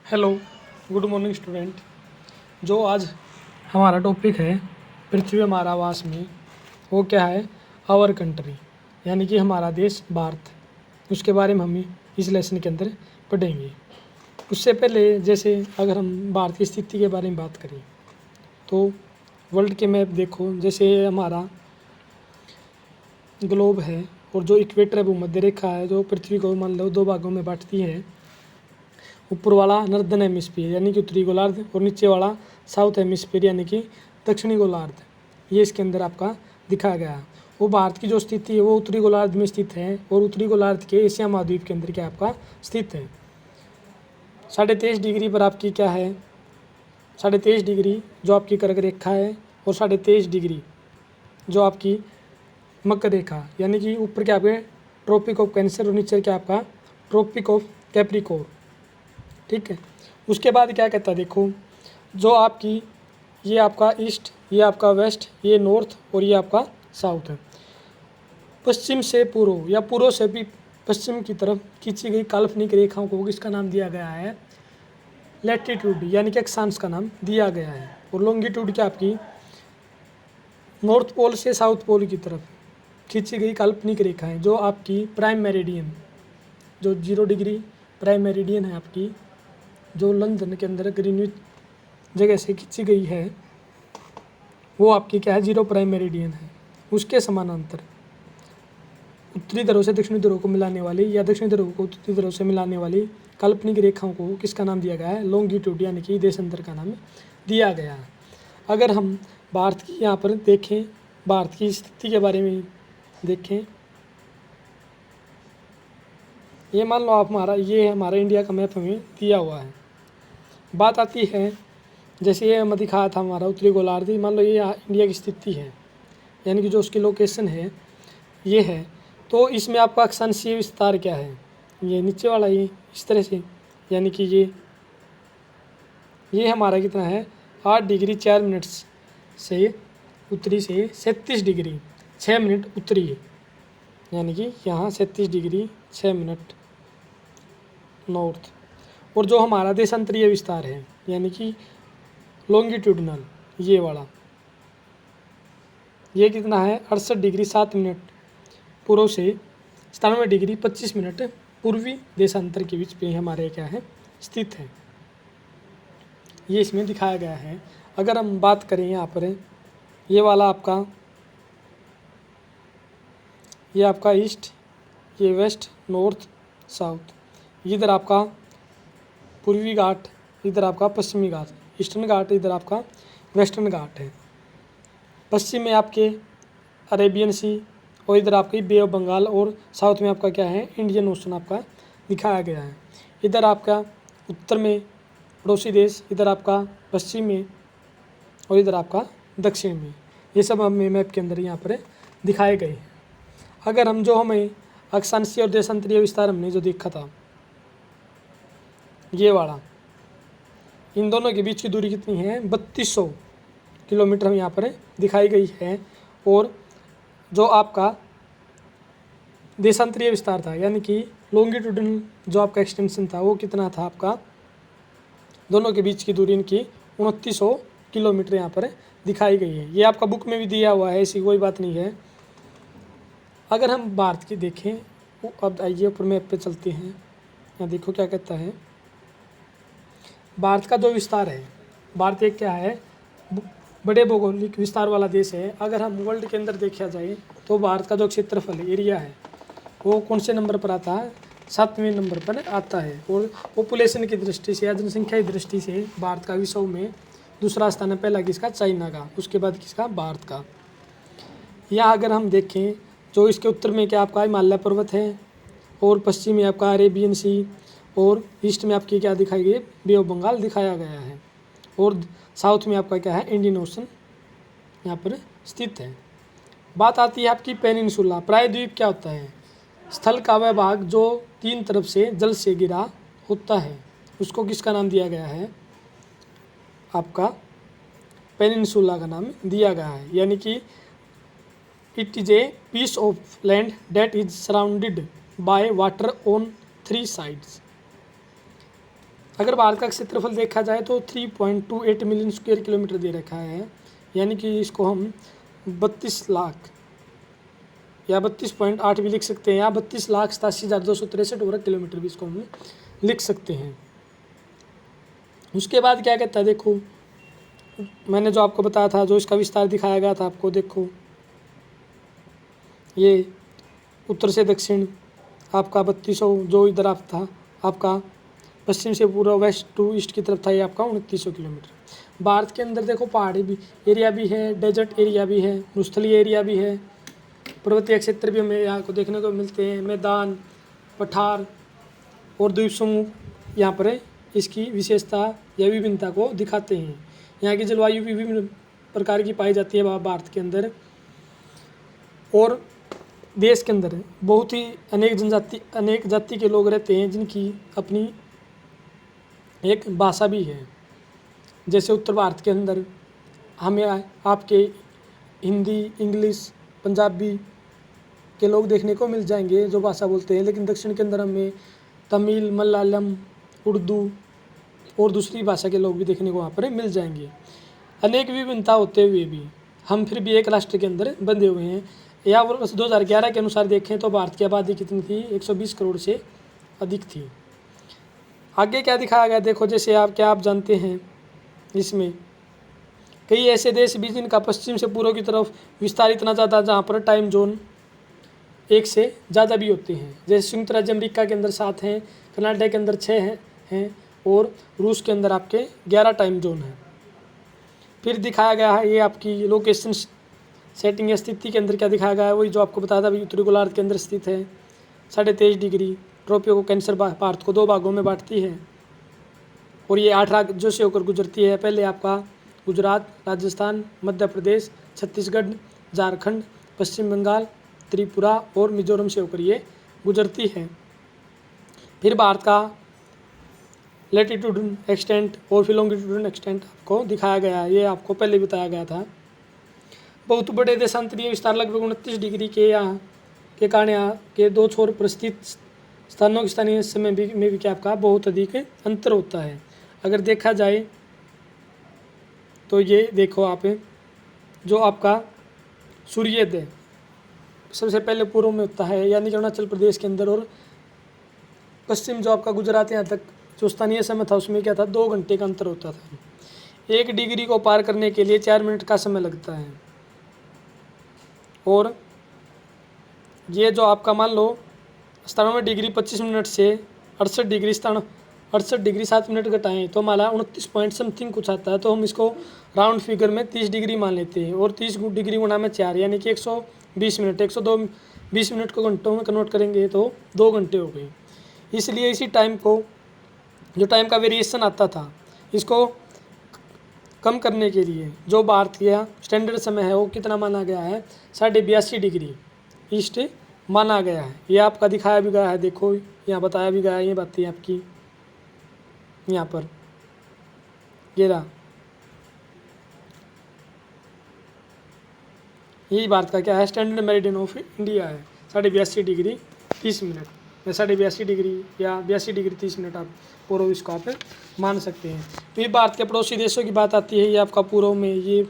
Hello, good morning student. जो आज हमारा टॉपिक है पृथ्वी हमारा आवास में, वो क्या है? आवर कंट्री, यानी कि हमारा देश भारत। उसके बारे में हम इस लेसन के अंदर पढ़ेंगे। उससे पहले जैसे अगर हम भारत की स्थिति के बारे में बात करें तो वर्ल्ड के मैप देखो। जैसे ये हमारा ग्लोब है और जो इक्वेटर है भूमध्य रेखा है जो पृथ्वी को मान लो दो भागों में बांटती है। ऊपर वाला नॉर्दर्न हेमिस्फीयर यानी कि उत्तरी गोलार्ध और नीचे वाला साउथ हेमिस्फीयर यानी कि दक्षिणी गोलार्ध, ये इसके अंदर आपका दिखाया गया है। वो भारत की जो स्थिति है वो उत्तरी गोलार्ध में स्थित है और उत्तरी गोलार्ध के एशिया महाद्वीप के अंदर क्या आपका स्थित है। 23.5 डिग्री पर आपकी क्या है? 23.5 डिग्री जो आपकी कर्क रेखा है और 23.5 डिग्री जो आपकी मकर रेखा, यानी कि ऊपर क्या आपके ट्रॉपिक ऑफ कैंसर और नीचे क्या आपका ट्रॉपिक ऑफ कैप्रिकॉर्न। ठीक है। उसके बाद क्या कहता है देखो, जो आपकी ये आपका ईस्ट, ये आपका वेस्ट, ये नॉर्थ और ये आपका साउथ है। पश्चिम से पूर्व या पूर्व से भी पश्चिम की तरफ खींची गई काल्पनिक रेखाओं को किसका नाम दिया गया है? लैटिट्यूड, यानी कि अक्षांश का नाम दिया गया है। और लॉन्गिट्यूड क्या आपकी नॉर्थ पोल से साउथ पोल की तरफ खींची गई काल्पनिक रेखाएं जो आपकी प्राइम मेरिडियन, जो 0 डिग्री प्राइम मेरिडियन है आपकी, जो लंदन के अंदर ग्रीनविच जगह से खींची गई है, वो आपकी क्या है? 0 प्राइम मेरिडियन है। उसके समानांतर उत्तरी ध्रुव से दक्षिणी ध्रुव को मिलाने वाली या दक्षिणी ध्रुव को उत्तरी ध्रुव से मिलाने वाली काल्पनिक रेखाओं को किसका नाम दिया गया है? लॉन्गिट्यूड, यानी कि देशांतर का नाम दिया गया है। अगर हम भारत की यहाँ पर देखें, भारत की स्थिति के बारे में देखें, ये मान लो आप ये हमारा इंडिया का मैप हमें दिया हुआ है। बात आती है जैसे ये मैं दिखाया था हमारा उत्तरी गोलार्ध, मान लो ये इंडिया की स्थिति है, यानी कि जो उसकी लोकेशन है ये है। तो इसमें आपका अक्षांशीय विस्तार क्या है? ये नीचे वाला, ये इस तरह से, यानी कि ये हमारा कितना है? 8 डिग्री 4 मिनट से उत्तरी से 37 डिग्री 6 मिनट उत्तरी है, यानी कि यहाँ 37 डिग्री 6 मिनट नॉर्थ। और जो हमारा देशांतरीय विस्तार है यानी कि लॉन्गिट्यूडनल, ये वाला, ये कितना है? 68 डिग्री 7 मिनट पूर्व से 97 डिग्री 25 मिनट पूर्वी देशांतर के बीच पे हमारे क्या है? स्थित है। ये इसमें दिखाया गया है। अगर हम बात करें यहाँ पर, ये वाला आपका, ये आपका ईस्ट, ये वेस्ट, नॉर्थ, साउथ, इधर आपका पूर्वी घाट, इधर आपका पश्चिमी घाट, ईस्टर्न घाट, इधर आपका वेस्टर्न घाट है। पश्चिम में आपके अरेबियन सी और इधर आपकी बे ऑफ बंगाल और साउथ में आपका क्या है? इंडियन ओशन आपका दिखाया गया है। इधर आपका उत्तर में पड़ोसी देश, इधर आपका पश्चिम में और इधर आपका दक्षिण में, ये सब हमें मैप के अंदर यहाँ पर दिखाए गए हैं। अगर हम जो हमें अक्षांशीय और देशांतरीय विस्तार हमने जो देखा था, ये वाला, इन दोनों के बीच की दूरी कितनी है? 3200 किलोमीटर हम यहाँ पर दिखाई गई है। और जो आपका देशांतरीय विस्तार था यानी कि लॉन्गिट्यूडनल जो आपका एक्सटेंशन था वो कितना था आपका? दोनों के बीच की दूरी इनकी 2900 किलोमीटर यहाँ पर दिखाई गई है। ये आपका बुक में भी दिया हुआ है, ऐसी कोई बात नहीं है। अगर हम भारत की देखें, अब आइए ऊपर मैप पे चलते हैं। यहाँ देखो क्या कहता है भारत का जो विस्तार है। भारत एक क्या है? बड़े भौगोलिक विस्तार वाला देश है। अगर हम वर्ल्ड के अंदर देखा जाए तो भारत का जो क्षेत्रफल एरिया है वो कौन से नंबर पर आता है? 7वें नंबर पर आता है। और पॉपुलेशन की दृष्टि से या जनसंख्या की दृष्टि से भारत का विश्व में दूसरा स्थान है। पहला किसका? चाइना का, उसके बाद किसका? भारत का। या अगर हम देखें जो इसके उत्तर में क्या आपका हिमालय पर्वत है और पश्चिम में आपका अरेबियन सी और ईस्ट में आपकी क्या दिखाई गई? बे ऑफ बंगाल दिखाया गया है। और साउथ में आपका क्या है? इंडियन ओशन यहाँ पर स्थित है। बात आती है आपकी पेनिनसुला, प्रायद्वीप क्या होता है? स्थल का वह भाग जो 3 तरफ से जल से घिरा होता है, उसको किसका नाम दिया गया है? आपका पेनिनसुला का नाम दिया गया है। यानी कि it is a piece of land that is surrounded by water on 3 sides. अगर भारत का क्षेत्रफल देखा जाए तो 3.28 मिलियन स्क्वायर किलोमीटर दे रखा है, यानी कि इसको हम 32 लाख या 32.8 भी लिख सकते हैं, या 32,87,263 वर्ग किलोमीटर भी इसको हम लिख सकते हैं। उसके बाद क्या कहता है, देखो मैंने जो आपको बताया था, जो इसका विस्तार दिखाया गया था आपको, देखो ये उत्तर से दक्षिण आपका 3200, जो इधर आप था आपका पश्चिम से पूर्व वेस्ट टू ईस्ट की तरफ था, ये आपका 2900 किलोमीटर। भारत के अंदर देखो पहाड़ी भी एरिया भी है, डेजर्ट एरिया भी है, भूस्थलीय एरिया भी है, पर्वतीय क्षेत्र भी हमें यहाँ को देखने को मिलते हैं, मैदान, पठार और द्वीप समूह यहाँ पर इसकी विशेषता या विभिन्नता को दिखाते हैं। यहाँ की जलवायु भी विभिन्न प्रकार की पाई जाती है भारत के अंदर, और देश के अंदर बहुत ही अनेक जाति के लोग रहते हैं, जिनकी अपनी एक भाषा भी है। जैसे उत्तर भारत के अंदर हमें आपके हिंदी, इंग्लिश, पंजाबी के लोग देखने को मिल जाएंगे जो भाषा बोलते हैं, लेकिन दक्षिण के अंदर हमें तमिल, मलयालम, उर्दू और दूसरी भाषा के लोग भी देखने को वहाँ पर मिल जाएंगे। अनेक विभिन्नता होते हुए भी हम फिर भी एक राष्ट्र के अंदर बंधे हुए हैं। या वर्ष 2011 के अनुसार देखें तो भारत की आबादी कितनी थी, 120 करोड़ से अधिक थी। आगे क्या दिखाया गया, देखो जैसे आप जानते हैं, इसमें कई ऐसे देश भी जिनका पश्चिम से पूर्व की तरफ विस्तार इतना ज़्यादा, जहाँ पर टाइम जोन एक से ज़्यादा भी होते हैं। जैसे संयुक्त राज्य अमेरिका के अंदर 7 हैं, कनाडा के अंदर 6 हैं और रूस के अंदर आपके 11 टाइम जोन हैं। फिर दिखाया गया है ये आपकी लोकेशन सेटिंग या स्थिति के अंदर क्या दिखाया गया है, वही जो आपको बताया था, उत्तरी गोलार्ध के अंदर स्थित है, 23.5 डिग्री। ट्रॉपियों को कैंसर भारत को 2 भागों में बांटती है और ये 8 राज्यों से होकर गुजरती है। पहले आपका गुजरात, राजस्थान, मध्य प्रदेश, छत्तीसगढ़, झारखंड, पश्चिम बंगाल, त्रिपुरा और मिजोरम से होकर ये गुजरती है। फिर भारत का लैटिट्यूड एक्सटेंट और फिर लॉन्गिट्यूड एक्सटेंट आपको दिखाया गया है, ये आपको पहले बताया गया था। बहुत बड़े देशांतरीय विस्तार लगभग 29 डिग्री के यहाँ के कारण यहाँ के 2 छोर पर स्थित स्थानों के स्थानीय समय में भी क्या आपका बहुत अधिक अंतर होता है। अगर देखा जाए तो ये देखो आप, जो आपका सूर्योदय सबसे पहले पूर्व में होता है, यानी कि अरुणाचल प्रदेश के अंदर, और पश्चिम जो आपका गुजरात यहाँ तक जो स्थानीय समय था उसमें क्या था, 2 घंटे का अंतर होता था। 1 डिग्री को पार करने के लिए 4 मिनट का समय लगता है। और ये जो आपका मान लो 97 डिग्री 25 मिनट से 68 डिग्री 7 मिनट घटाएँ तो हमारा 29 पॉइंट समथिंग कुछ आता है। तो हम इसको राउंड फिगर में 30 डिग्री मान लेते हैं, और 30 डिग्री गुणा में 4 यानी कि 120 मिनट। 120 मिनट को घंटों में कन्वर्ट करेंगे तो 2 घंटे हो गए। इसलिए इसी टाइम को, जो टाइम का वेरिएशन आता था, इसको कम करने के लिए जो भारतीय स्टैंडर्ड समय है वो कितना माना गया है, 82.5 डिग्री ईस्ट माना गया है। ये आपका दिखाया भी गया है, देखो यहाँ बताया भी गया है ये बातें आपकी यहाँ पर। ये रहा, यही भारत का क्या है, स्टैंडर्ड मेरिडियन ऑफ इंडिया है, 82.5 डिग्री 30 मिनट, 82.5 डिग्री या 82 डिग्री 30 मिनट आप पूर्व इसको आप मान सकते हैं। तो ये भारत के पड़ोसी देशों की बात आती है, ये आपका पूर्व में, ये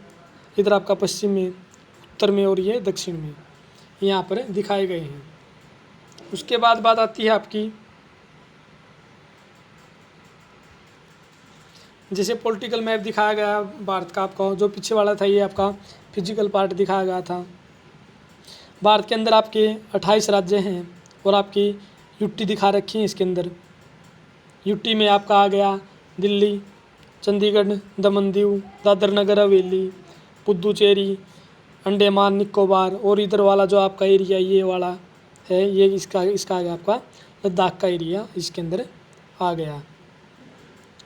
इधर आपका पश्चिम में, उत्तर में, और ये दक्षिण में यहाँ पर दिखाए गए हैं। उसके बाद बात आती है आपकी, जैसे पॉलिटिकल मैप दिखाया गया भारत का आपका, जो पीछे वाला था ये आपका फिजिकल पार्ट दिखाया गया था। भारत के अंदर आपके 28 राज्य हैं और आपकी यूटी दिखा रखी है इसके अंदर। यूटी में आपका आ गया दिल्ली, चंडीगढ़, दमन दीव, दादर नगर हवेली, पुदुचेरी, अंडमान निकोबार, और इधर वाला जो आपका एरिया ये वाला है, ये इसका आ गया आपका लद्दाख का एरिया इसके अंदर आ गया।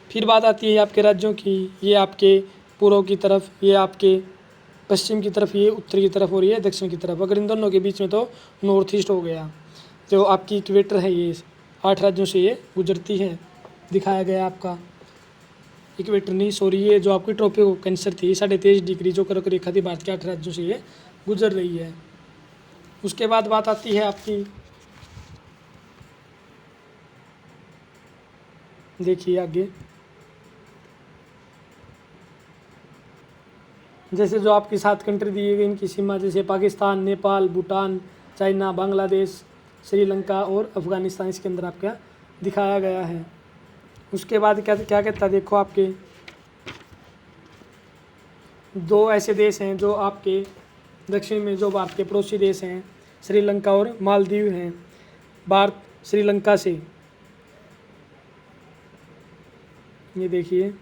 फिर बात आती है आपके राज्यों की, ये आपके पूर्व की तरफ, ये आपके पश्चिम की तरफ, ये उत्तर की तरफ और ये दक्षिण की तरफ। अगर इन दोनों के बीच में तो नॉर्थ ईस्ट हो गया। जो आपकी इक्वेटर है ये 8 राज्यों से ये गुजरती है, दिखाया गया आपका। इक्वेटर नहीं, सॉरी, ये जो आपकी ट्रॉपिक कैंसर थी 23.5 डिग्री जो कर्क रेखा थी, भारत के 8 राज्यों से ये गुजर रही है। उसके बाद बात आती है आपकी देखिए आगे, जैसे जो आपकी 7 कंट्री दी गई इनकी सीमा, जैसे पाकिस्तान, नेपाल, भूटान, चाइना, बांग्लादेश, श्रीलंका और अफ़गानिस्तान इसके अंदर आपका दिखाया गया है। उसके बाद क्या क्या कहता है, देखो आपके 2 ऐसे देश हैं जो आपके दक्षिण में जो भारत के पड़ोसी देश हैं, श्रीलंका और मालदीव हैं। भारत श्रीलंका से, ये देखिए,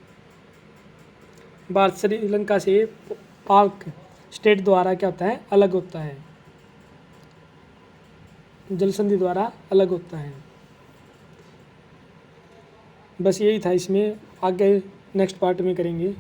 भारत श्रीलंका से पाक स्टेट द्वारा क्या होता है, अलग होता है, जल संधि द्वारा अलग होता है। बस यही था इसमें, आगे नेक्स्ट पार्ट में करेंगे।